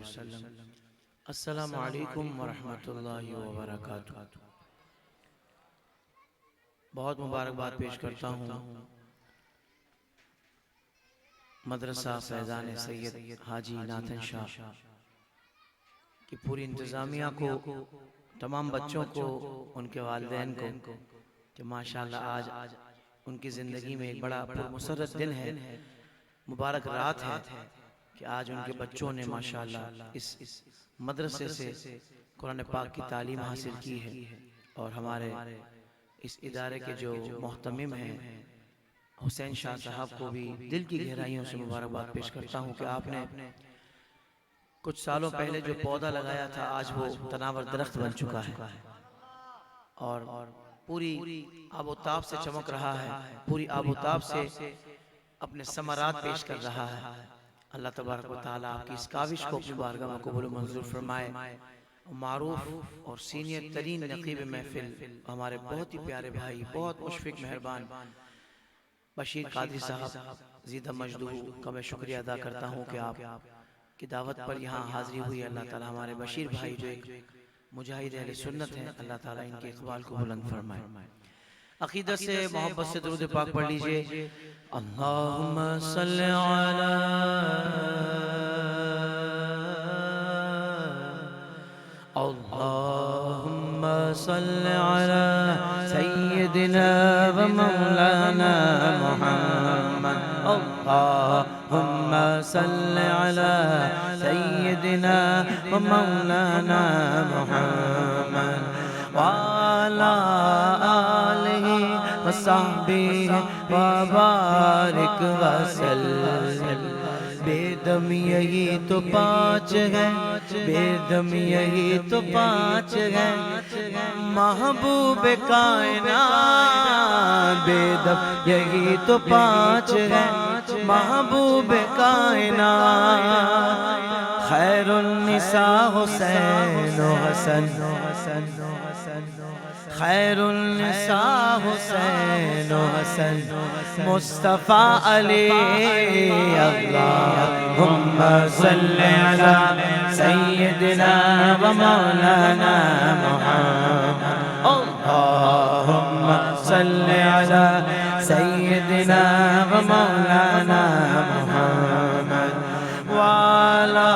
وسلم۔ السلام علیکم ورحمۃ اللہ وبرکاتہ۔ بہت مبارکباد پیش کرتا ہوں مدرسہ فیضان سید حاجی ناتھن شاہ کی پوری انتظامیہ کو، تمام بچوں کو، ان کے والدین کو کہ ماشاءاللہ آج ان کی زندگی میں ایک بڑا پرمسرت دن ہے، مبارک رات ہے کہ آج ان کے بچوں نے ماشاءاللہ اس مدرسے سے قرآن پاک کی تعلیم حاصل کی ہے۔ اور ہمارے اس ادارے کے جو محتمم ہیں حسین شاہ صاحب کو بھی دل کی گہرائیوں سے مبارکباد پیش کرتا ہوں کہ آپ نے کچھ سالوں پہلے جو پودا لگایا تھا آج وہ تناور درخت بن چکا ہے اور پوری آب و تاب سے چمک رہا ہے، پوری آب و تاب سے اپنے ثمرات پیش کر رہا ہے۔ اللہ تبارک و تعالیٰ آپ کی اس کاوش کو اپنی بارگاہ میں قبول و منظور فرمائے۔ معروف اور سینئر ترین نقیب محفل ہمارے بہت ہی پیارے بھائی، بہت مشفق مہربان بشیر قادری صاحب زیدہ مجدو کا میں شکریہ ادا کرتا ہوں کہ آپ کی دعوت پر یہاں حاضری ہوئی۔ اللہ تعالیٰ ہمارے بشیر بھائی جو ایک مجاہد اہل سنت ہیں، اللہ تعالیٰ ان کے اقبال کو بلند فرمائے۔ عقیدت سے محبت سے درود پاک پڑھ لیجئے۔ اللہم صلی علی اللہم صلی علی سیدنا و مولانا محمد۔ اللہم صلی علی سیدنا و مولانا محمد وعلی آلہ وصحبہ وبارک وسلم۔ بے دم یہی تو پانچ ہے، بے دم یہی تو پانچ ہے، محبوب کائنات بے دم یہی تو پانچ ہے، محبوب کائنات۔ خیر النساء حسین و حسن، خیر النساء حسین و حسن، مصطفیٰ علی۔ اللہم صلی علی سیدنا و مولانا محمد۔ اللہم صلی علی سیدنا و مولانا محمد وعلی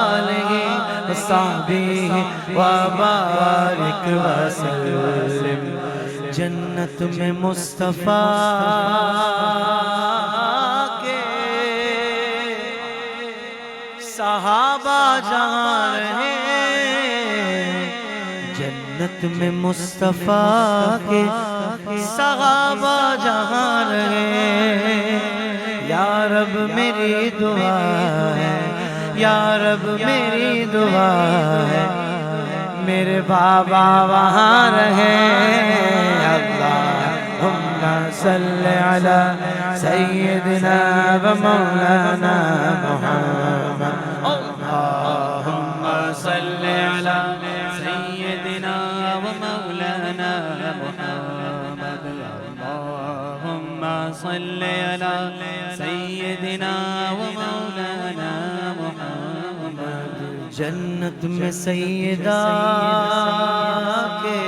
آلہ وصحبہ وبارک وسلم۔ جنت میں مصطفیٰ کے صحابہ جہاں رہے، جنت میں مصطفیٰ کے صحابہ جہاں رہے۔ یا رب میری دعا ہے، یا رب میری دعا ہے، میرے بابا وہاں رہے۔ اللہم صلی علی سیدنا و مولانا محمد۔ اللہم صلی علی سیدنا و مولانا محمد۔ اللہم صلی علی سیدنا و مولانا محمد۔ جنت میں سیدہ کے،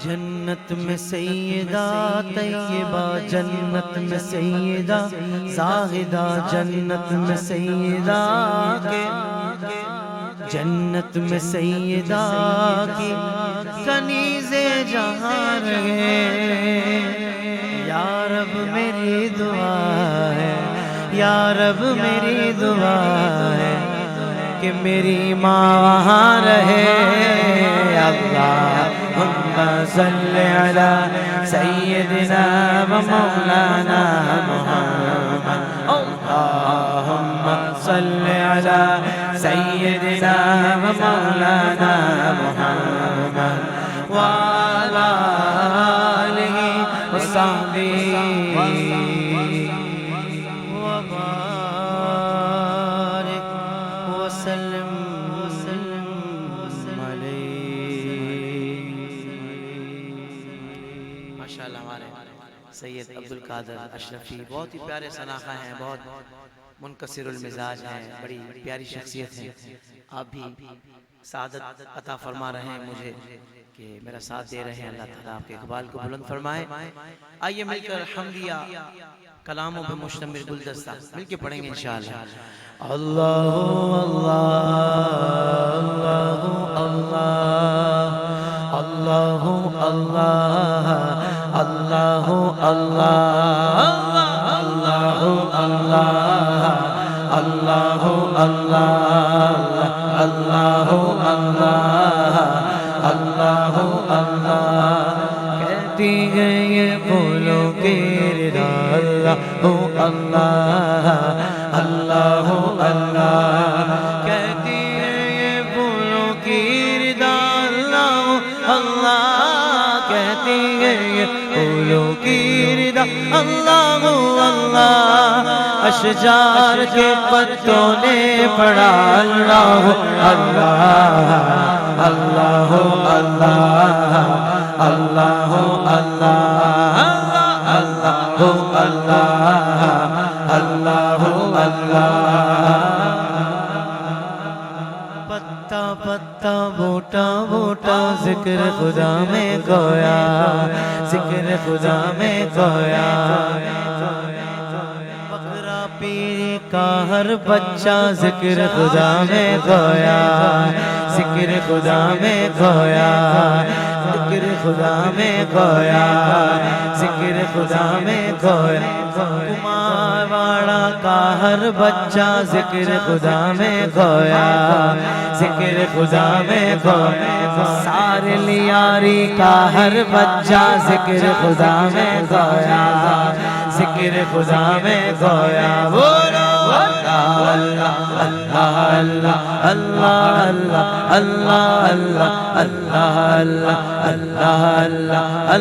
جنت میں سیدہ طیبہ، جنت میں سیدہ زاہدہ، جنت میں سیدہ کے، جنت میں سیدہ کی کنیز جہاں رہے۔ یا رب میری دعا ہے، یا رب میری دعا ہے کہ میری ماں وہاں رہے۔ اللہم صلی علی سیدنا و مولانا محمد۔ اللہم صلی علی سیدنا و مولانا محمد وعلی آلہ وصحبہ سید عبدالقادر اشرفی بہت ہی پیارے سناخہ ہیں، بہت منکسر المزاج ہیں، بڑی پیاری شخصیت ہیں. آپ بھی سعادت عطا فرما رہے ہیں مجھے کہ میرا ساتھ دے رہے ہیں. اللہ تعالیٰ آپ کے اقبال کو بلند فرمائے. آئیے مل کر حمدیہ کلاموں پہ مشتمل گلدستہ مل کے پڑھیں گے انشاءاللہ. اللہ اللہ اللہ اللہ اللہ اللہ اللہ اللہ اللہ اللہ اللہ کہتی ہے یہ پھولوں کی ردا. اللہ اللہ اللہ کہتی ہے یہ پھولوں کی ردا. اللہ اللہ کہتی ہے یہ پھولوں کی ردا. اللہ اللہ اشجار کے پتوں نے پڑھا. اللہ اللہ اللہ اللہ اللہ اللہ اللہ اللہ. پتا پتا بوٹا بوٹا ذکر خدا میں گویا. ذکر خدا میں گویا. بکرا پیر کا ہر بچہ ذکر خدا میں گویا. ذکر خدا میں گویا. ذکر خدا میں گویا. ذکر خدا میں گویا. کمار واڑا کا ہر بچہ ذکر خدا میں گویا. ذکر خدا میں گویا. سارے لیاری کا ہر بچہ ذکر خدا میں گویا. ذکر خدا میں گویا. بولو اللہ اللہ اللہ اللہ اللہ اللہ اللہ اللہ اللہ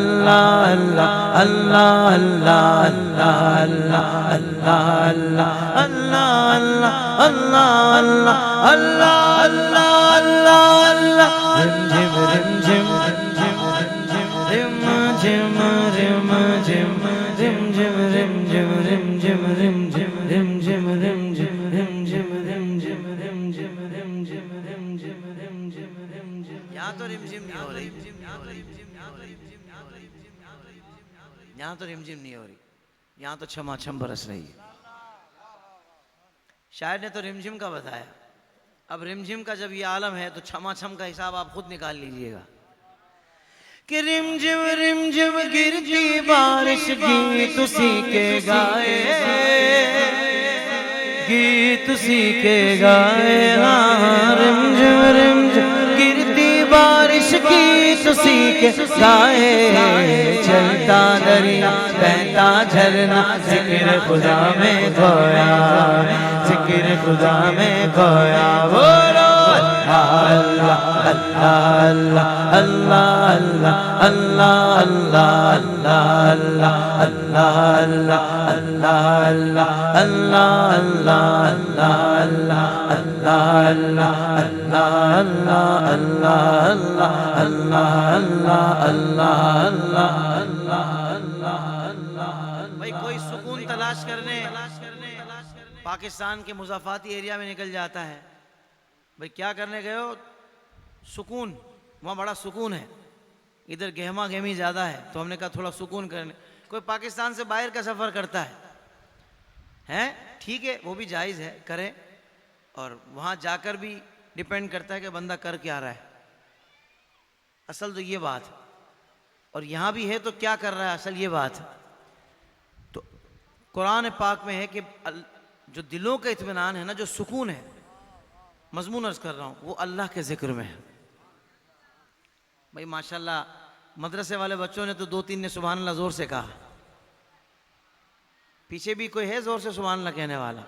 اللہ یہاں تو رمجم نہیں ہو رہی. یہاں تو رمجم نہیں ہو رہی. یہاں تو چھما چھم برس رہی ہے. شاعر نے تو رمجم کا بتایا. اب رمجم کا جب یہ عالم ہے تو چھما چھم کا حساب آپ خود نکال لیجئے گا کہ رمجم رمجم گرتی بارش گیت اسی کے گائے. گیت اسی کے گائے. رمجم رمجم گرتی بارش گیت اسی کے گائے. چلتا دریا بہتا جھرنا ذکر خدا میں گویا. ذکر خدا میں گویا. بولو اللہ اللہ اللہ اللہ اللہ اللہ اللہ اللہ اللہ. بھائی کوئی سکون تلاش کرنے پاکستان کے مضافاتی ایریا میں نکل جاتا ہے. بھئی کیا کرنے گئے ہو؟ سکون. وہاں بڑا سکون ہے. ادھر گہما گہمی زیادہ ہے تو ہم نے کہا تھوڑا سکون کرنے. کوئی پاکستان سے باہر کا سفر کرتا ہے ٹھیک ہے وہ بھی جائز ہے کریں. اور وہاں جا کر بھی ڈیپینڈ کرتا ہے کہ بندہ کر کیا رہا ہے. اصل تو یہ بات ہے. اور یہاں بھی ہے تو کیا کر رہا ہے اصل یہ بات ہے. تو قرآن پاک میں ہے کہ جو دلوں کا اطمینان ہے نا جو سکون ہے مضمون عرض کر رہا ہوں وہ اللہ کے ذکر میں ہے. بھئی ماشاءاللہ مدرسے والے بچوں نے تو 2-3 نے سبحان اللہ زور سے کہا. پیچھے بھی کوئی ہے زور سے سبحان اللہ کہنے والا؟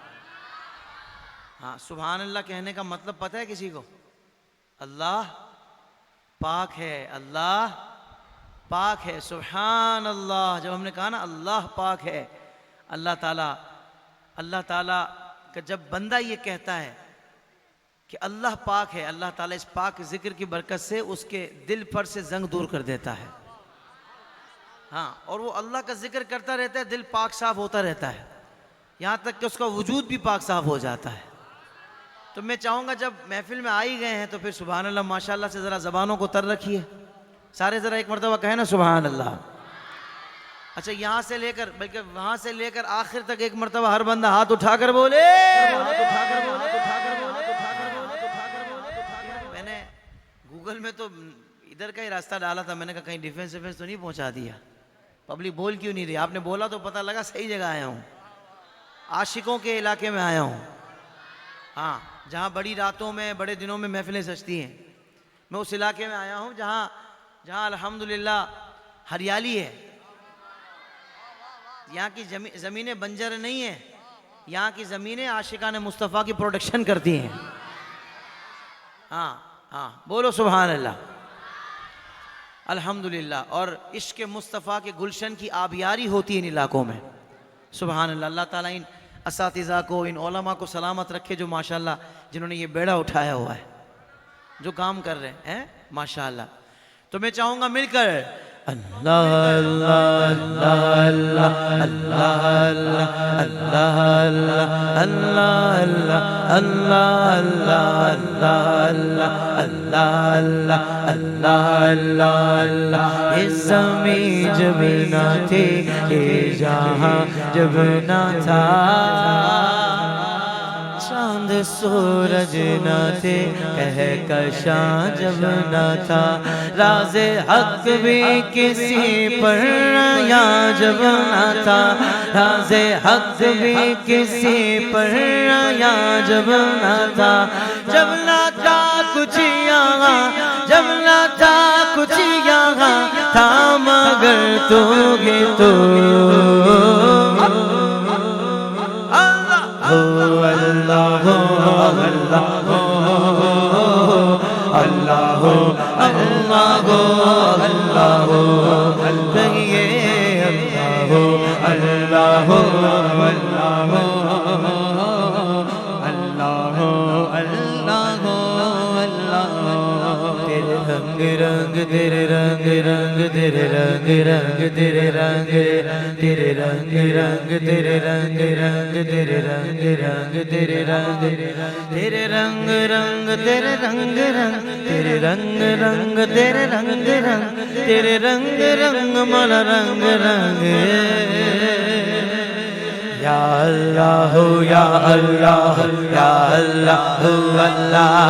ہاں سبحان اللہ کہنے کا مطلب پتہ ہے کسی کو؟ اللہ پاک ہے. اللہ پاک ہے. سبحان اللہ. جب ہم نے کہا نا اللہ پاک ہے اللہ تعالیٰ کا جب بندہ یہ کہتا ہے کہ اللہ پاک ہے اللہ تعالیٰ اس پاک ذکر کی برکت سے اس کے دل پر سے زنگ دور کر دیتا ہے. ہاں اور وہ اللہ کا ذکر کرتا رہتا ہے دل پاک صاف ہوتا رہتا ہے. یہاں تک کہ اس کا وجود بھی پاک صاف ہو جاتا ہے۔ تو میں چاہوں گا جب محفل میں آ ہی گئے ہیں تو پھر سبحان اللہ ماشاءاللہ سے ذرا زبانوں کو تر رکھیے، سارے ذرا ایک مرتبہ کہیں نا سبحان اللہ۔ اچھا یہاں سے لے کر بلکہ وہاں سے لے کر آخر تک ایک مرتبہ ہر بندہ ہاتھ اٹھا کر بولے۔ میں نے گوگل میں تو ادھر کا ہی راستہ ڈالا تھا، میں نے کہا کہیں ڈیفنس تو نہیں پہنچا دیا، پبلک بول کیوں نہیں رہی؟ آپ نے بولا تو پتہ لگا صحیح جگہ آیا ہوں، عاشقوں کے علاقے میں آیا ہوں، ہاں جہاں بڑی راتوں میں بڑے دنوں میں محفلیں سجتی ہیں، میں اس علاقے میں آیا ہوں جہاں الحمدللہ ہریالی ہے۔ یہاں کی زمینیں بنجر نہیں ہیں، یہاں کی زمینیں عاشقان مصطفیٰ کی پروڈکشن کرتی ہیں۔ ہاں بولو سبحان اللہ، الحمدللہ۔ اور عشق مصطفیٰ کے گلشن کی آبیاری ہوتی ہے ان علاقوں میں، سبحان اللہ۔ اللہ تعالیٰ ان اساتذہ کو، ان علماء کو سلامت رکھے جو ماشاءاللہ جنہوں نے یہ بیڑا اٹھایا ہوا ہے، جو کام کر رہے ہیں ماشاءاللہ۔ تو میں چاہوں گا مل کر اللہ اللہ اللہ اللہ اللہ اللہ اللہ اللہ اللہ اللہ اللہ۔ یہ زمین جب نہ تھی، یہ جہاں جب نہ تھا، چاند سورج نہ تھے، کہکشاں جب نہ تھا، راز حق بھی کسی پر آیا جب نہ تھا، راز حق بھی کسی پر آیا جب نہ تھا، جب نہ تھا کچھ یہاں، جب نہ تھا کچھ یہاں تھا مگر تو ہی تو۔ اللہ اللہ اللہ اللہ اللہ کہیے اللہ اللہ تیرے رنگ رنگ تیرے رنگ رنگ تیرے رنگ تیرے رنگ رنگ تیرے رنگ رنگ تیرے رنگ رنگ تیرے رنگ تیرے رنگ رنگ تیرے رنگ رنگ تیرے رنگ رنگ تیرے رنگ رنگ تیرے رنگ رنگ مولا رنگ رنگ۔ یا اللہ یا اللہ یا اللہ اللہ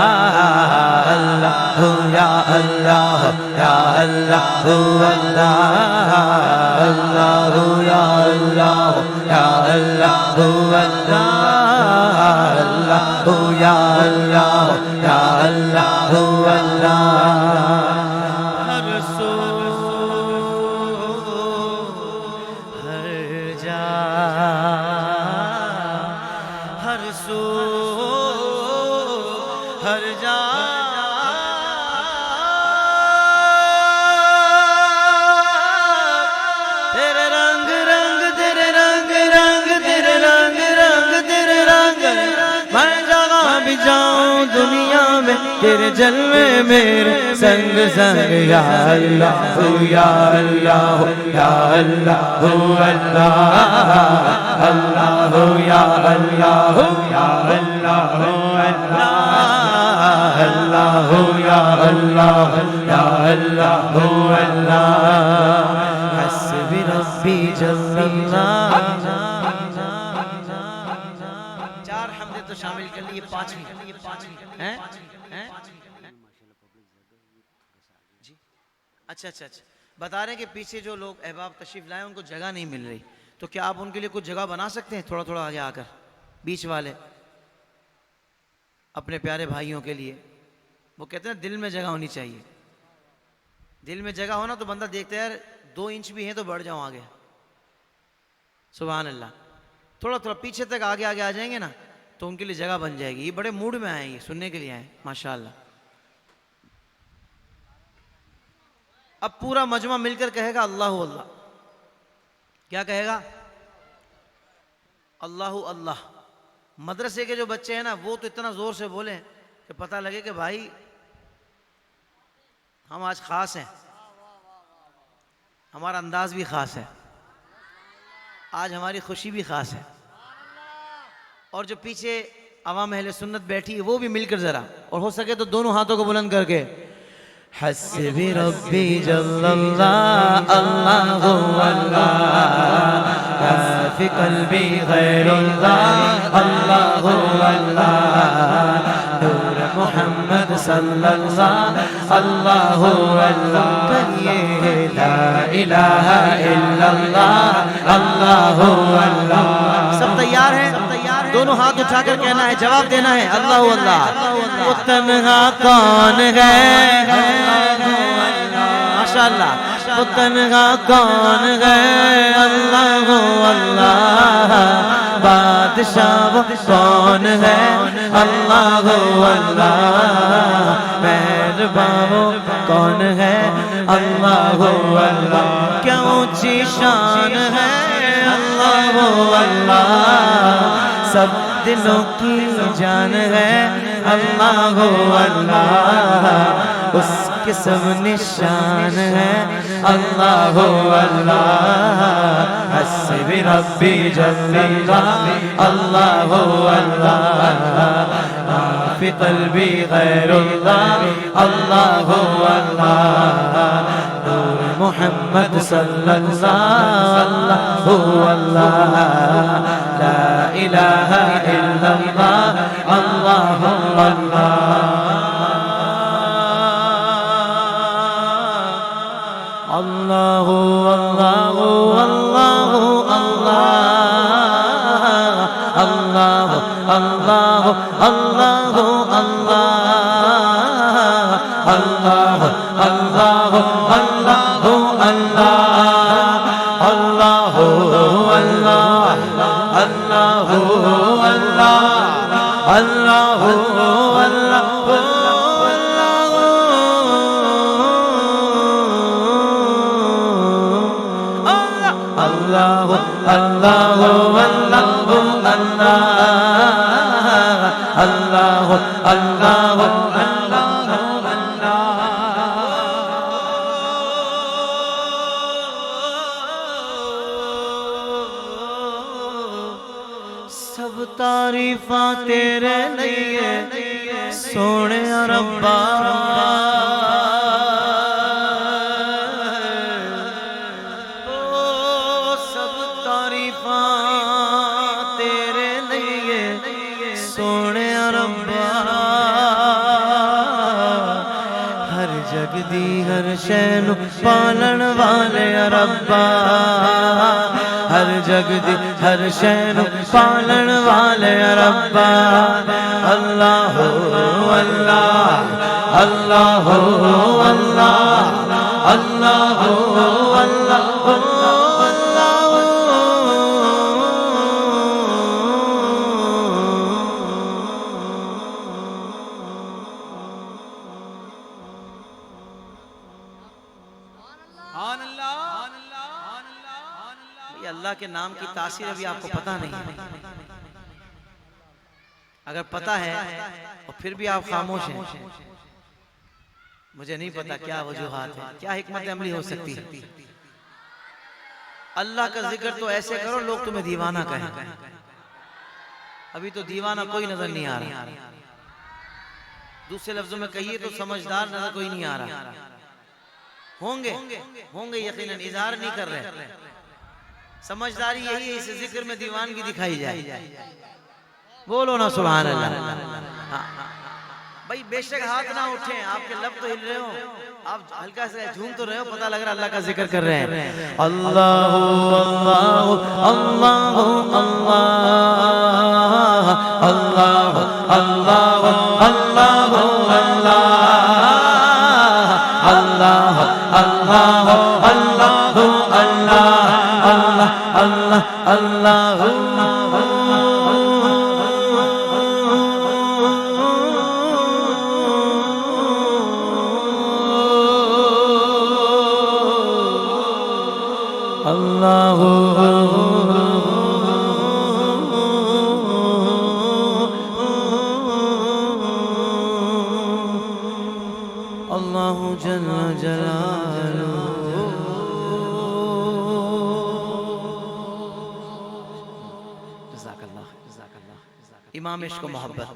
اللہ یا اللہ یا اللہ اللہ اللہ یا اللہ یا اللہ اللہ یا اللہ یا اللہ اللہ۔ ہر سو ہر جا ہر سو ہر جا تیرے رنگ رنگ تیرے رنگ رنگ تیرے رنگ رنگ تیرے رنگ، میں جہاں بھی جاؤں دنیا میں تیرے جلوے میرے سنگ سنگ۔ یا اللہ یا اللہ یا اللہ اللہ اللہ یا اللہ یا اللہ اللہ یا اللہ یا اللہ اللہ۔ حسبی ربی جل اللہ۔ چار حمدیں تو شامل کر لیے، پانچویں ہیں؟ جی اچھا بتا رہے ہیں کہ پیچھے جو لوگ احباب تشریف لائے ان کو جگہ نہیں مل رہی، تو کیا آپ ان کے لیے کچھ جگہ بنا سکتے ہیں؟ تھوڑا تھوڑا آگے آ کر بیچ والے اپنے پیارے بھائیوں کے لیے، وہ کہتے ہیں دل میں جگہ ہونی چاہیے، دل میں جگہ ہونا تو بندہ دیکھتا ہے یار 2 انچ بھی ہیں تو بڑھ جاؤں آگے، سبحان اللہ۔ تھوڑا تھوڑا پیچھے تک آگے آگے آ جائیں گے نا تو ان کے لیے جگہ بن جائے گی۔ یہ بڑے موڈ میں آئے ہیں، یہ سننے کے لیے آئے ہیں ماشاءاللہ۔ اب پورا مجمع مل کر کہے گا اللہ اللہ۔ کیا کہے گا؟ اللہ اللہ۔ مدرسے کے جو بچے ہیں نا وہ تو اتنا زور سے بولیں کہ پتہ لگے کہ بھائی ہم آج خاص ہیں، ہمارا انداز بھی خاص ہے، آج ہماری خوشی بھی خاص ہے۔ اور جو پیچھے عوام اہل سنت بیٹھی ہے وہ بھی مل کر ذرا، اور ہو سکے تو دونوں ہاتھوں کو بلند کر کے حسبی ربی جل اللہ اللہ اللہ ما فی قلبی غیر اللہ اللہ اللہ نور محمد صلی اللہ اللہ اللہ کہیے لا الہ الا اللہ اللہ اللہ۔ سب تیار ہیں؟ دونوں ہاتھ اٹھا کر کہنا ہے، جواب دینا ہے اللہ اللہ۔ وہ تنہا کون ہے ماشاءاللہ، وہ تنہا کون ہے اللہ اللہ، بادشاہ وہ کون ہے اللہ اللہ، مہربان وہ کون ہے اللہ اللہ، کیا اونچی شان ہے اللہ اللہ، سب دلوں کی جان ہے اللہ اللہ، اس کے سب نشان ہے اللہ اللہ، حسبی ربی جل اللہ اللہ اللہ ما فی قلبی غیر اللہ اللہ اللہ، نور محمد صلی اللہ اللہ، لا الہ الا اللہ اللہ اللہ اللہ اللہ اللہ اللہ اللہ اللہ اللہ اللہ اللہ سب تعریفاں تیرے لیے سونے ربا، سب تعریفاں تیرے لیے سونے ربا، ہر جگ دی ہر شے نو پالن والے ربا، ہر جگ دی ہر شے نو پالن والے ربا، اللہ اللہ اللہ اللہ اللہ اللہ اللہ کے نام کی تاثیر ابھی آپ کو پتہ نہیں ہے، اگر پتہ ہے اور پھر بھی آپ خاموش ہیں، مجھے نہیں پتا کیا وجوہات ہیں، کیا حکمت عملی ہو سکتی ہے۔ اللہ کا ذکر تو ایسے کرو لوگ تمہیں دیوانہ کہیں، ابھی تو دیوانہ کوئی نظر نہیں آ رہا، دوسرے لفظوں میں کہیے تو سمجھدار نظر کوئی نہیں آ رہا، ہوں گے یقیناً، اظہار نہیں کر رہے، سمجھداری یہی ہے اس ذکر میں دیوانگی دکھائی جائے، بولو نا سبحان اللہ۔ بھائی بے شک ہاتھ نہ اٹھیں، آپ کے لب تو ہل رہے ہو، آپ ہلکا سے جھوم تو رہے ہو، پتہ لگ رہا اللہ کا ذکر کر رہے ہیں۔ اللہ اللہ اللہ اللہ اللہ اللہ اللہ اللہ اللہ اللہ اللہ جل جلالہ امام عشق و محبت،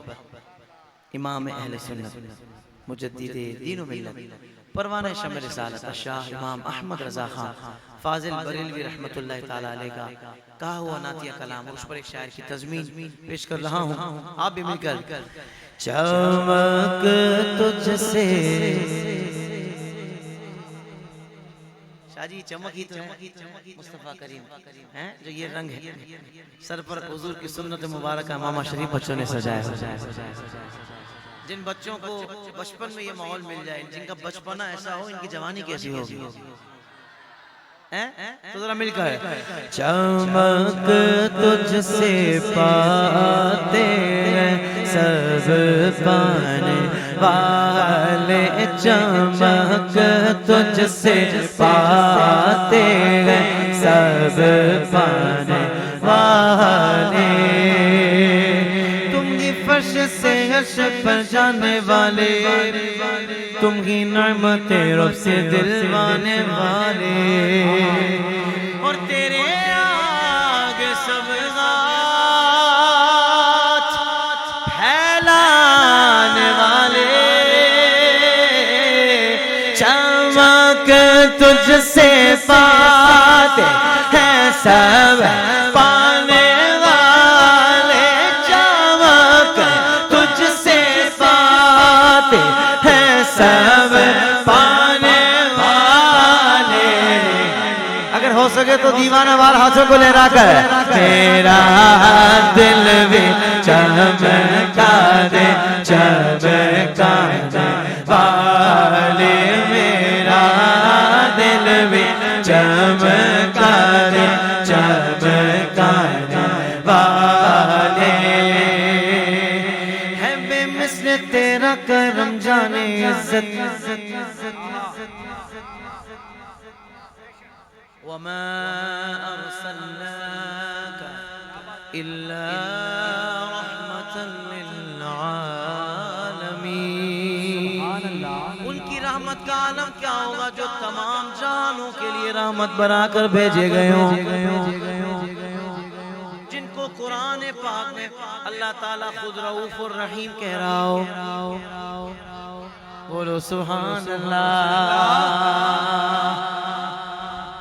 امام اہل سنت، مجدد دین و ملت، پروانہ شمع رسالت، شاہ امام احمد رضا خان فاضل بریلوی رحمت اللہ تعالیٰ علیہ کا کہا ہوا نعتیہ کلام، اس پر ایک شاعر کی تضمین پیش کر رہا ہوں، آپ بھی مل کر چمک تجھ سے شاہ جی چمک ہی تو ہے مصطفیٰ کریم جو یہ رنگ ہے سر پر حضور کی سنت مبارکہ ماما شریف بچوں نے سجایا. جن بچوں کو بچپن میں یہ ماحول مل جائے، جن کا بچپنا ایسا ہو، ان کی جوانی کیسی ہوگی؟ تو ذرا مل کر چمک تجھ سے پاتے ہیں سب پانے والے، چمک تجھ سے پاتے ہیں سب پانے والے، تم ہی فرش سے عرش پر جانے والے، تم ہی نعمت رب سے دلوانے والے، اور تیرے آگے سب ذات پھیلانے والے، چمک تجھ سے پاتے ہیں سب پانے والے، چمک تجھ سے پاتے ہیں سب پانے والے. اگر ہو سکے تو دیوانہ وار ہاتھوں کو لہرا کر میرا دل بھی چمکا دے چمکا دے والے، میرا دل بھی چمکا دے چمکا دے والے، ہے بے مثل تیرا کرم جانے عزت، وما أرسلناك إلا رحمة للعالمين. ان کی رحمت کا عالم کیا ہوگا جو تمام جہانوں کے لیے رحمت بنا کر بھیجے گئے ہوں، جن کو قرآن پاک میں اللہ تعالیٰ خود رؤوف الرحیم کہہ رہا ہو. بولو سبحان اللہ.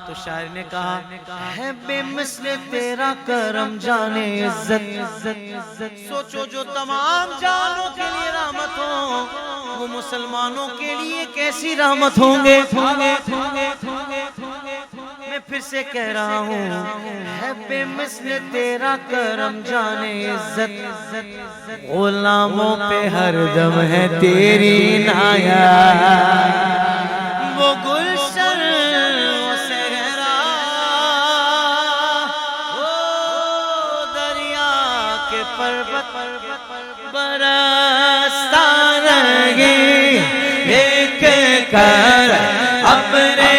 تو شاعر نے کہا ہے بے مثل تیرا کرم جانے عزت، سوچو جو تمام جانوں کے لیے رحمت ہوں، وہ مسلمانوں کے لیے کیسی رحمت ہوں گے. میں پھر سے کہہ رہا ہوں ہے بے مثل تیرا کرم جانے عزت، غلاموں پہ ہر دم ہے تیری عنایت، وہ گلشن وہ صحرا وہ دریا کے پربت برستا نہیں، ایک کر اپنے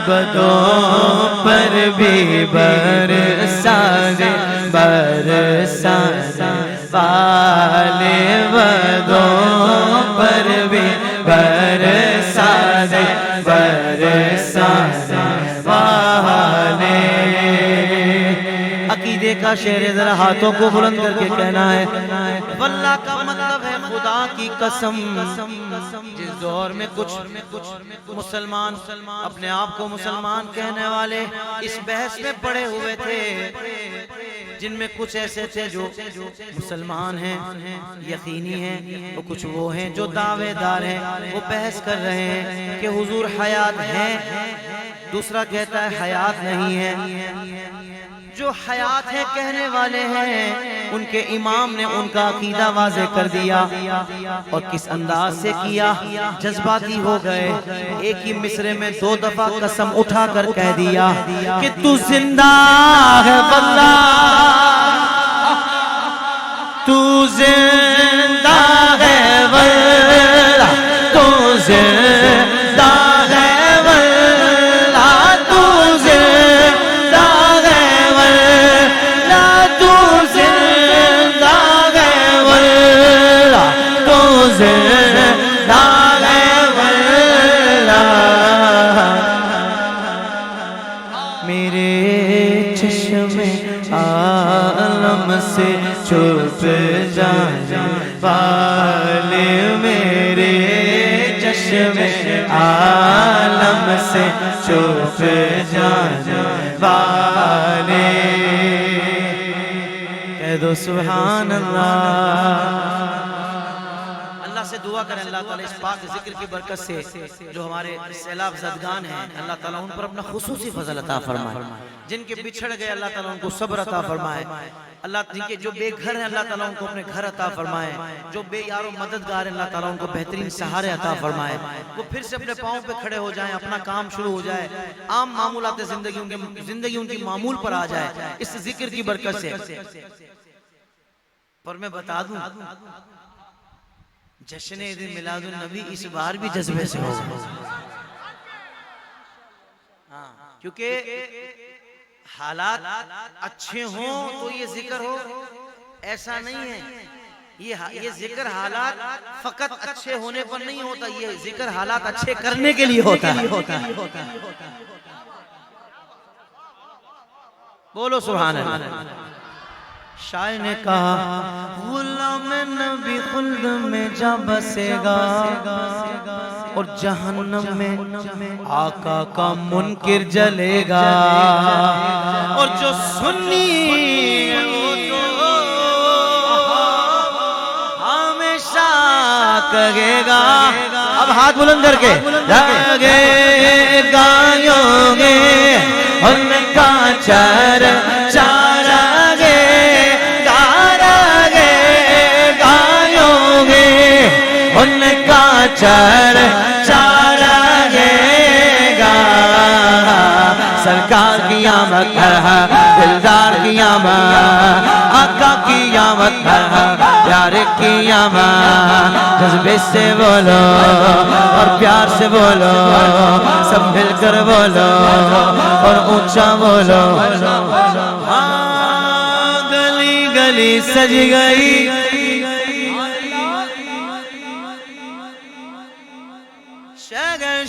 بدوں پر بھی برسا دے برسا والے، بدوں پر بھی برسا دے برسا والے. عقیدے کا شعر ذرا ہاتھوں کو بلند کر کے کہنا ہے واللہ کا مطلب ہے خدا کی قسم. جس دور میں کچھ مسلمان اپنے آپ کو مسلمان کہنے والے اس بحث میں پڑے ہوئے تھے، جن میں کچھ ایسے تھے جو مسلمان ہیں یقینی ہیں، اور کچھ وہ ہیں جو دعوے دار ہیں، وہ بحث کر رہے ہیں کہ حضور حیات ہیں، دوسرا کہتا ہے حیات نہیں ہے. جو حیات ہے کہنے والے ہیں ان کے امام نے ان کا عقیدہ واضح کر دیا، اور کس انداز سے کیا، جذباتی ہو گئے. ایک ہی مصرے میں 2 دفعہ قسم اٹھا کر کہہ دیا کہ تو زندہ ہے واللہ، تو زندہ ہے واللہ، تو زندہ ہے واللہ، تو زندہ ہے واللہ، تو زندہ ہے واللہ، تو زندہ ہے واللہ. سے چھپ جانے والے میرے چشم عالم سے چھپ جانے والے کہہ دو سبحان اللہ۔ اللہ سے دعا کریں اللہ تعالیٰ اس پاک ذکر کی برکت سے جو ہمارے سیلاب زدگان ہیں اللہ تعالیٰ ان پر اپنا خصوصی فضل عطا فرمائے، جن کے بچھڑ گئے اللہ تعالیٰ ان کو صبر عطا فرمائے، اللہ جن کے جو بے گھر ہیں اللہ تعالیٰ ان کو اپنے گھر عطا فرمائے، جو بے یار و مددگار ہیں اللہ تعالیٰ ان کو بہترین سہارے عطا فرمائے، وہ پھر سے اپنے پاؤں پہ کھڑے ہو جائیں، اپنا کام شروع ہو جائے، عام معمولات زندگی ان کی معمول پر آ جائے اس ذکر کی برکت سے۔ اور میں بتا دوں جشن عید میلاد النبی اس بار بھی جذبے سے ہوگا، کیونکہ حالات اچھے ہوں تو یہ ذکر ہو ایسا نہیں ہے، یہ ذکر حالات فقط اچھے ہونے پر نہیں ہوتا، یہ ذکر حالات اچھے کرنے کے لیے ہوتا ہے۔ بولو سبحان اللہ۔ شاعر نے کہا غلام نبی خلد میں جا بسے گا اور جہنم میں آقا کا منکر جلے گا، اور جو سنی ہمیشہ کہے گا، اب ہاتھ بلند کر کے جاگے گایوں گے ان کا چرچا چرچا رہے گا، سرکار کی آمد ہے، دلدار کی آمد، آقا کی آمد ہے، پیار کی آمد، جذبے سے بولو اور پیار سے بولو، سب مل کر بولو اور اونچا بولو۔ گلی گلی سج گئی،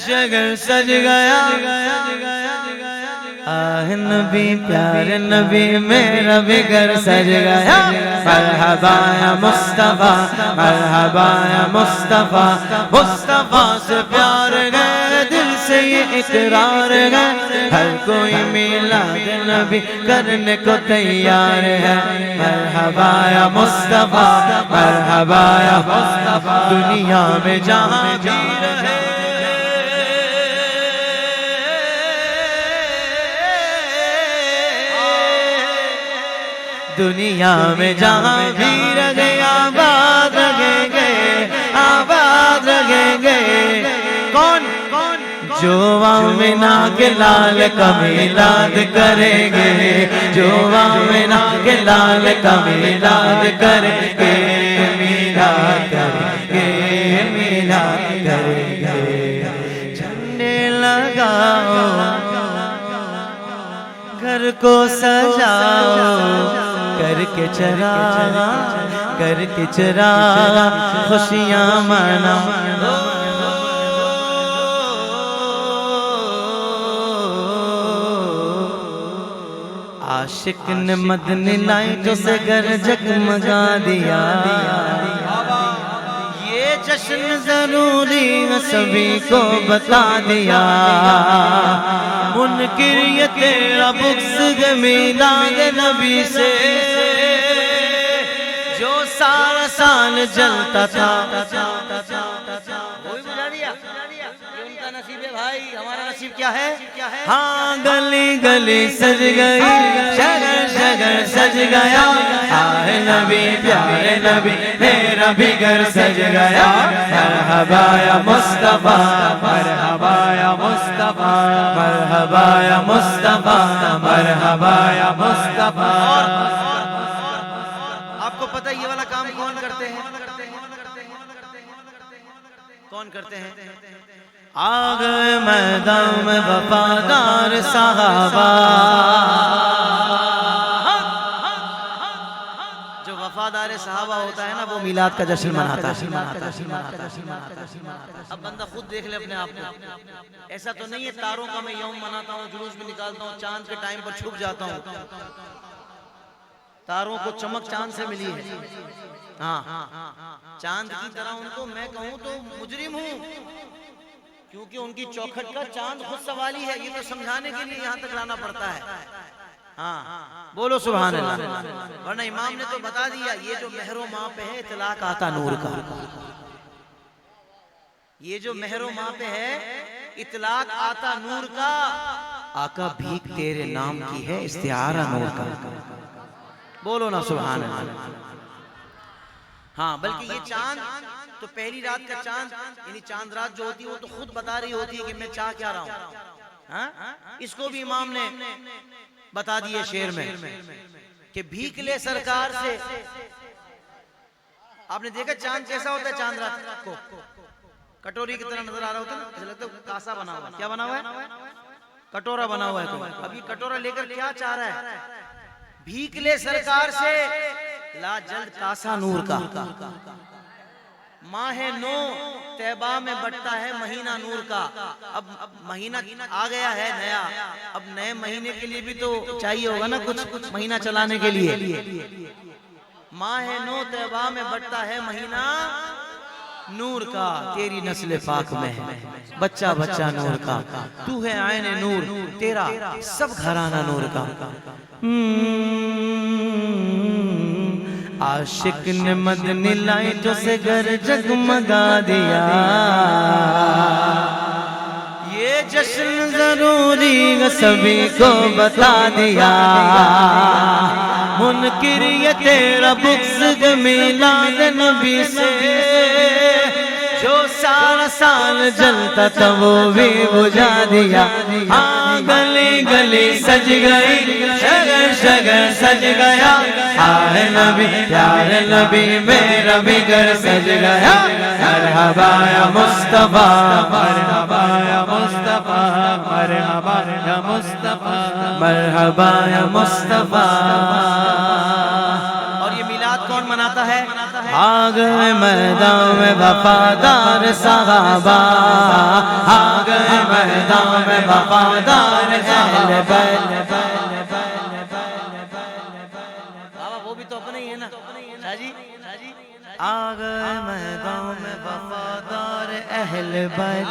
شگر سج گیا، آہ نبی پیارے نبی میرا بھی گھر سج گیا، مرحبا یا مصطفیٰ، مرحبا یا مصطفیٰ، مصطفیٰ سے پیار گئے دل سے یہ اقرار ہے، ہر کوئی میلاد نبی کرنے کو تیار ہے، مرحبا یا مصطفیٰ، مرحبا یا مصطفیٰ، دنیا میں جہاں بھی رہے، دنیا میں جہاں بھی رہے آباد رہیں گے، آباد رہیں گے، کون جو آمنہ کے لال کا میلاد کریں گے، جو آمنہ کے لال کا میلاد کریں گے، میلاد کریں گے، میلاد کریں گے، جھنڈے لگاؤ گھر کو سجاؤ، کر کے چراغ، کر کے چراغ، خوشیاں مناؤ، عاشق نے مدنی لائٹوں سے گھر جگمگا دیا، یہ جشن ضروری ہے سبھی کو بتا دیا، منکر یہ تیرا بغض ہے میلاد نبی سے، جو سارا سال جلتا تھا، وہی بجا دیا، یہ ان کا نصیب ہے بھائی، ہمارا نصیب کیا ہے؟ ہاں گلی گلی سج گئی، شگر شگر سج گیا، آہ نبی پیارے نبی میرا بھی گھر سج گیا، مرحبا یا مصطفیٰ، مرحبا یا مصطفیٰ، مرحبا یا مصطفیٰ، مرحبا یا مصطفیٰ۔ آپ کو پتہ یہ والا کام کون کرتے ہیں؟ کون کرتے ہیں؟ آ گئے میدان میں وفادار صحابہ، جو وفادار صحابہ ہوتا ہے نا وہ میلاد کا جشن مناتا ہے۔ اب بندہ خود دیکھ لے اپنے آپ کو، ایسا تو نہیں ہے تاروں کا میں یوم مناتا ہوں، جلوس بھی نکالتا ہوں، چاند کے ٹائم پر چھپ جاتا ہوں، تاروں کو چمک چاند سے ملی ہے، ہاں چاند کی طرح ان کو میں کہوں تو مجرم ہوں، کیونکہ ان کی چوکھٹ کا چاند خود سوالی ہے، یہ تو سمجھانے کے لیے یہاں تک لانا پڑتا ہے۔ ہاں بولو سبحان اللہ، ورنہ امام نے تو بتا دیا یہ جو مہر و ماں پہ ہے اطلاق آتا نور کا، یہ جو مہر و ماں پہ ہے اطلاق آتا نور کا، آقا بھیک تیرے نام کی ہے استعارہ نور کا، بولو نا سبحان اللہ۔ ہاں بلکہ یہ چاند تو پہلی رات کا چاند، یعنی چاند رات جو ہوتی ہے وہ تو خود بتا رہی ہوتی ہے کہ میں چاہ کیا رہا ہوں، اس کو بھی امام نے بتا دیے شعر میں کہ بھیک لے سرکار سے۔ آپ نے دیکھا چاند کیسا ہوتا ہے چاند رات کو؟ کٹوری کی طرح نظر آ رہا ہوتا ہے نا، ایسا لگتا ہے کاسا بنا ہوا ہے، کیا بنا ہوا ہے؟ کٹورا بنا ہوا ہے۔ اب یہ کٹورا لے کر کیا چاہ رہا ہے؟ بھیک لے سرکار سے لا جلد کاسا نور کا۔ ماہ نو طیبہ میں بٹتا ہے مہینہ نور کا، اب مہینہ آ گیا ہے نیا، اب نئے مہینے کے لیے بھی تو چاہیے ہوگا نا کچھ مہینہ چلانے کے لیے۔ ماہ نو طیبہ میں بٹتا ہے مہینہ نور کا، تیری نسل پاک میں ہے بچہ بچہ نور کا، تو ہے عین نور، تیرا سب گھرانہ نور کا۔ عاشق نے مدنی لائٹوں سے گھر جگمگا دیا، یہ جشن ضروری سبھی کو بتا دیا، منکر یہ تیرا بغض میلاد نبی سے، جو سارا سال جلتا تھا وہ بھی بجھا دیا۔ ہاں گلی گلی سج گئی، شگر شگر سج گیا، آہ نبی پیارے نبی میرا بھی گھر سج گیا۔ مرحبا یا مصطفیٰ، مرحبا یا مصطفیٰ، مرحبا یا مصطفیٰ، مرحبا یا مصطفیٰ۔ اور یہ میلاد کون مناتا ہے؟ آ گئے میدان میں وفادار صحابہ، آ گئے میدان میں وفادار اہل بیت۔ وہ بھی تو اپنے ہی ہے نا شاہ جی، آ گئے میدان میں وفادار اہل بیت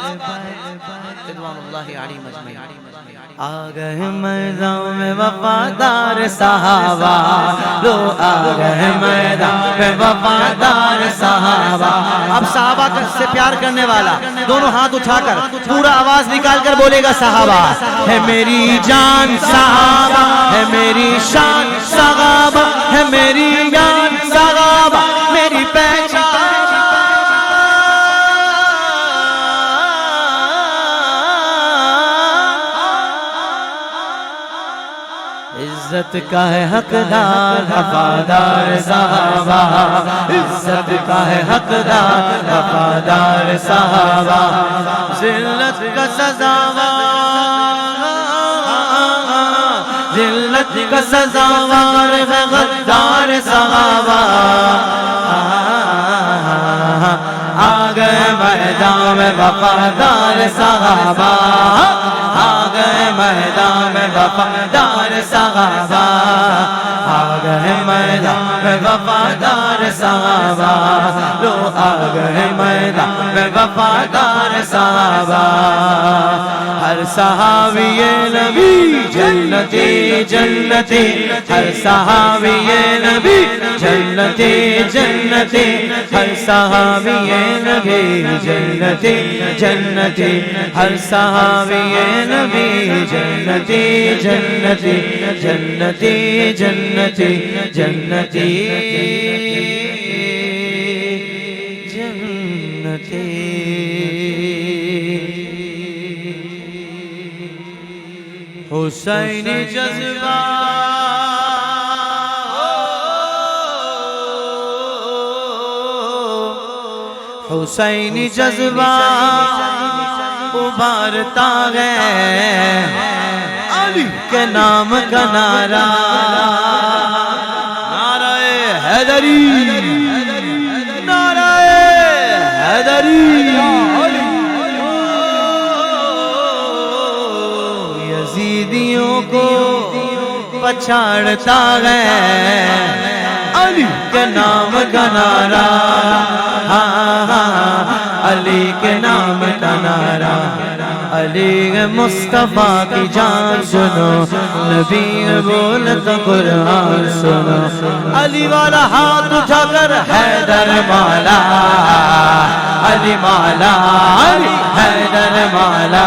رضوان اللہ علیہم اجمعین، آ گئے میدان میں وفادار صحابہ، لو آ گئے میدان میں وفادار صحابہ۔ اب صحابہ سے پیار کرنے والا دونوں ہاتھ اٹھا کر پورا آواز نکال کر بولے گا صحابہ، ہے میری جان صحابہ، ہے میری شان صحابہ، ہے میری جان صحابہ، میری پہچان۔ عزت کا ہے حقدار وفادار صحابہ، عزت کا ہے حقدار وفادار صحابہ، ذلت کا سزاوار، ذلت کا سزاوار ہے غدار صحابہ۔ آ گئے میدان میں وفادار صحابہ، آ گئے میدان میں وفادار صحابہ، آ گئے میدان میں وفادار صحابہ، لو آ گئے میدان میں وفادار صحابہ۔ ہر صحابی نبی جنتی جنتی، ہر صحابی نبی جنتی جنتی، ہر صحابی نبی جنتی جنتی، ہر صحابی نبی جنتی جنتی جنتی جنتی جنتی جنتی۔ حسینی جذبہ حسینی جذبہ ابھرتا ہے، علی کے نام کا نعرہ، نعرہ حیدری، نعرہ حیدری، یزیدیوں کو پچھاڑتا ہے علی کے نام کا نعرہ، علی کے نام کا نعرہ، علی مصطفیٰ کی جان سنو، نبی بولتا قرآن سنو، علی والا ہاتھ اٹھا کر حیدر مولا، علی مولا، علی حیدر مولا،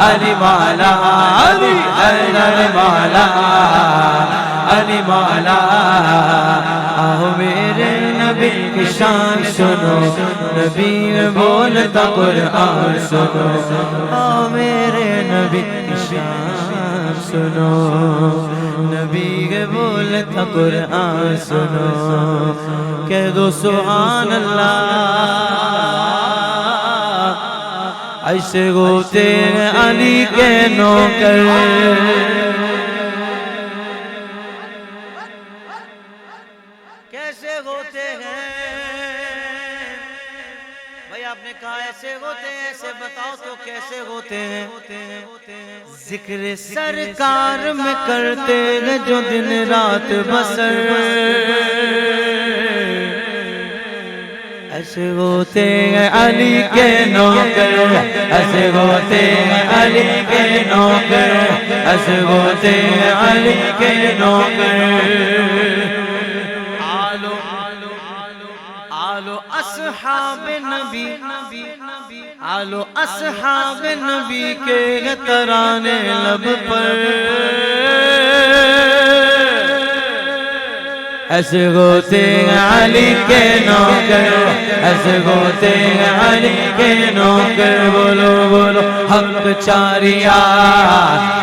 علی مولا، علی حیدر مولا، علی مولا، آؤ میرے نبی کی شان سنو، نبی بولتا قرآن سنو، آؤ میرے نبی کی شان سنو، نبی بولتا قرآن سنو، کہہ دو سبحان اللہ، ایسے ہوتے ہیں علی کے نوکر، کیسے ہوتے ہیں بھائی؟ آپ نے کہا ایسے ہوتے ہیں، ایسے بتاؤ تو کیسے ہوتے ہیں؟ ذکر سرکار میں کرتے ہیں جو دن رات بسر، ایسے ہوتے ہیں علی کے نوکر، ایسے ہوتے ہیں علی کے نوکر، ایسے ہوتے ہیں علی کے نوکر، آلو اصحاب نبی، آلو اصحاب نبی کے ترانے لب پر، ایسے ہوتے ہیں علی کے نوکر، ایسے ہوتے ہیں علی کے نوکر، بولو بولو حق چاریا،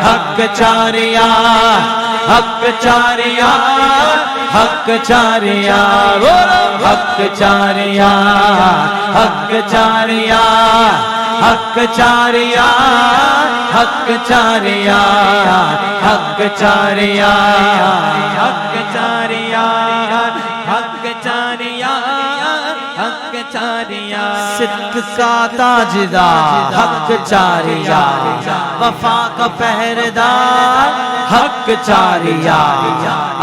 حق چاریا، حق چاریا، حق چاریا، بولو حق چاریا، حق چاریا، حق چاریا، حق چاریا، حق چاریا، حق چاریا، حق چاریا، حق چاریا، صدق کا تاجدار حق چاریا، وفا کا پہرےدار حق چاریا،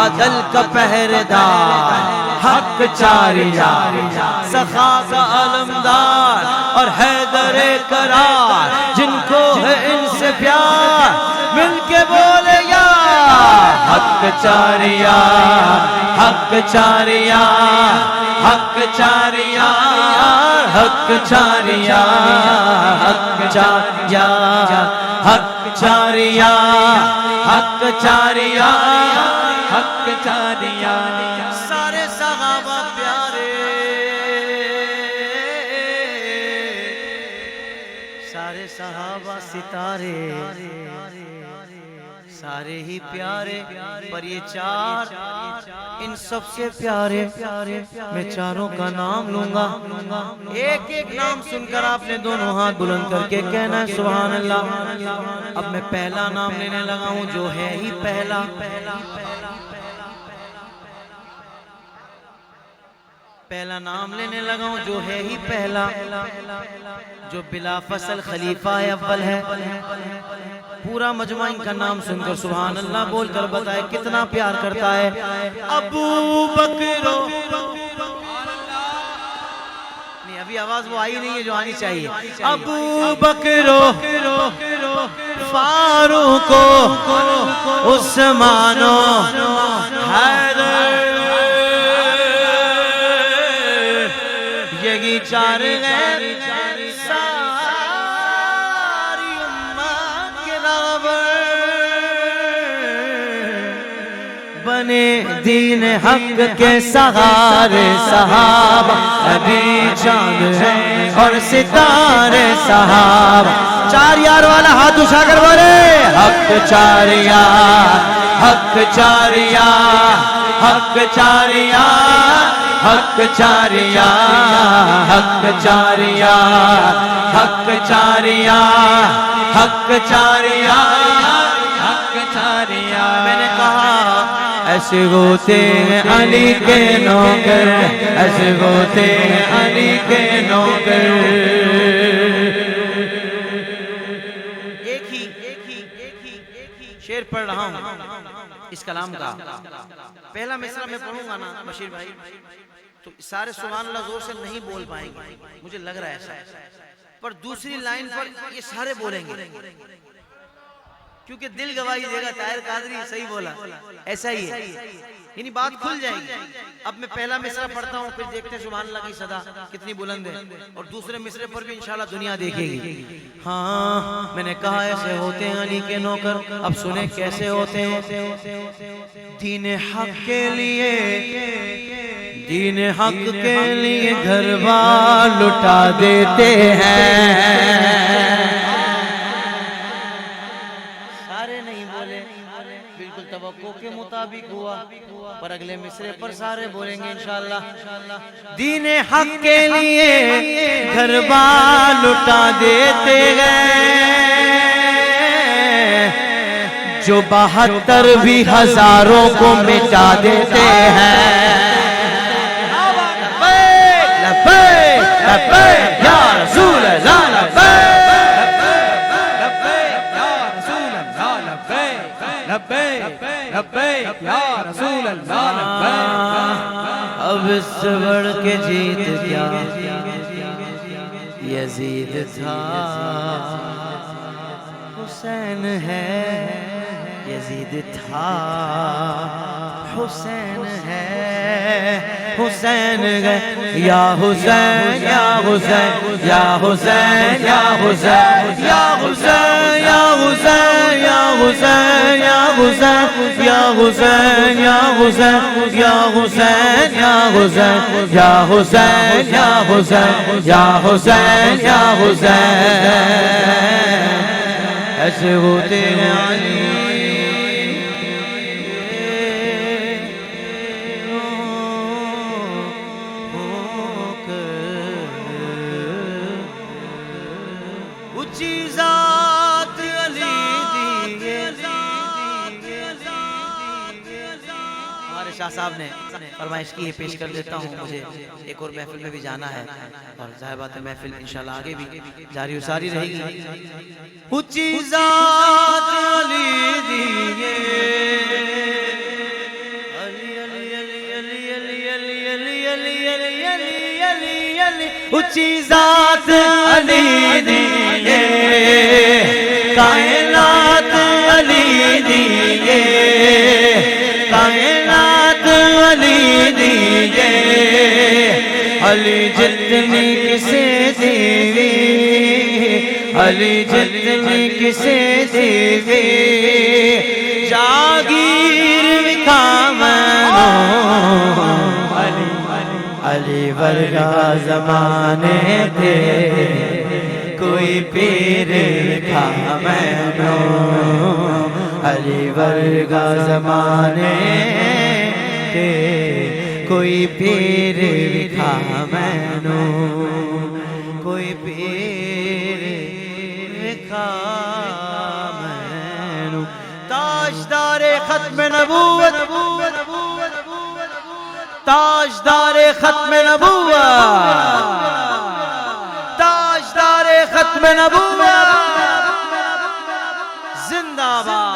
عدل کا پہرےدار حق چاریا، سخا کا علمدار اور حیدر قرار، جن کو ہے ان سے پیار مل کے بولے یا حق چاریا، حق چاریا، حق چاریا، حق چاریا، حق چاریا، حق چاریا، حق چاریا، حق چاریا، سارے صحابہ پیارے، سارے صحابہ ستارے، سارے ہی پیارے، پر یہ چار ان سب سے پیارے، میں چاروں کا نام لوں گا، ایک ایک نام سن کر آپ نے دونوں ہاتھ بلند کر کے کہنا ہے سبحان اللہ۔ اب میں پہلا نام لینے لگا ہوں جو ہے ہی پہلا، پہلا نام لینے لگا ہوں جو ہے ہی پہلا، جو بلا فصل خلیفہ اول ہے، پورا مجمع ان کا نام سن کر سبحان اللہ بول کر بتائے کتنا پیار کرتا ہے۔ ابو بکر، نہیں ابھی آواز وہ آئی نہیں ہے جو آنی چاہیے، ابو بکر، فاروق، عثمان، حیدر، یہی چار غیر ساری امت کے رہبر، بنے دین حق کے سہارے صحابہ، ابھی چاند ہے اور ستارے صحابہ، چار یار والا ہاتھ اٹھا کر بولے حق چاریا، حق چاریا، حق چاریا، حق چاریا، حق چاریا، حق چاریا، حق چاریا، حق چاریا، میں نے کہا ایسے ہوتے ہیں علی کے نوکر، ایسے ہوتے ہیں علی کے نوکر، ایک ہی شعر پڑھ رہا ہوں، اس کلام کا پہلا مصرع میں پڑھوں گا نا بشیر بھائی تو سارے سبحان اللہ زور سے نہیں بول پائیں گے، مجھے لگ رہا ہے ایسا، پر دوسری لائن پر یہ سارے بولیں گے کیونکہ دل گواہی دے گا طاہر قادری صحیح بولا، ایسا ہی ہے، یعنی بات کھل جائے گی۔ اب میں پہلا مصرع پڑھتا ہوں، پھر دیکھتے ہیں سبحان اللہ کی صدا کتنی بلند ہے، اور دوسرے مصرع پر بھی انشاءاللہ دنیا دیکھے گی۔ ہاں میں نے کہا ایسے ہوتے ہیں علی کے نوکر، اب سنیں کیسے ہوتے ہیں۔ دین حق کے لیے، دین حق کے لیے گھر بار لٹا دیتے ہیں۔ سارے نہیں بولے، بالکل توقع کے مطابق ہوا، پر اگلے مصرع پر سارے بولیں گے انشاءاللہ۔ دین حق کے لیے گھر بار لٹا دیتے گئے، جو 72 بھی ہزاروں کو مٹا دیتے ہیں۔ لبیک لبیک یا رسول اللہ، لبیک یا رسول اللہ۔ اب اس سے بڑھ کے جیت کیا یزید تھا، حسین ہے یزید تھا، حسین ہے، حسین گئے یا حسین یا حسین یا حسین یا حسین یا حسین یا حسین یا حسین یا حسین یا حسین یا حسین یا حسین یا حسین یا حسین یا حسین یا حسین یا حسین، ایسے ہوتے ہیں علی۔ اونچی ذات علی دی، ہمارے شاہ صاحب نے فرمائش کی ہے، پیش کر دیتا ہوں، مجھے ایک اور محفل میں بھی جانا ہے، اور ظاہر بات ہے محفل انشاءاللہ آگے بھی جاری و ساری رہے گی۔ اونچی ذات علی دیے، علی علی علی علی علی علی علی علی علی علی علی علی، اونچی ذات علی دیے، کائنات علی دیے، کائنات علی دیے، علی جتنی کسے دیوی، علی جتنی کسے دیوی، جاگیر وکامنو، علی ورگا زمانے تھے، کوئی پیر وکامنو، علی ورگا زمانے تھے، کوئی پیر وکامنو، کوئی پیر وکامنو، تاجدار ختم نبوت، تاجدار ختم نبوت، تاجدار ختم نبوت، زندہ باد۔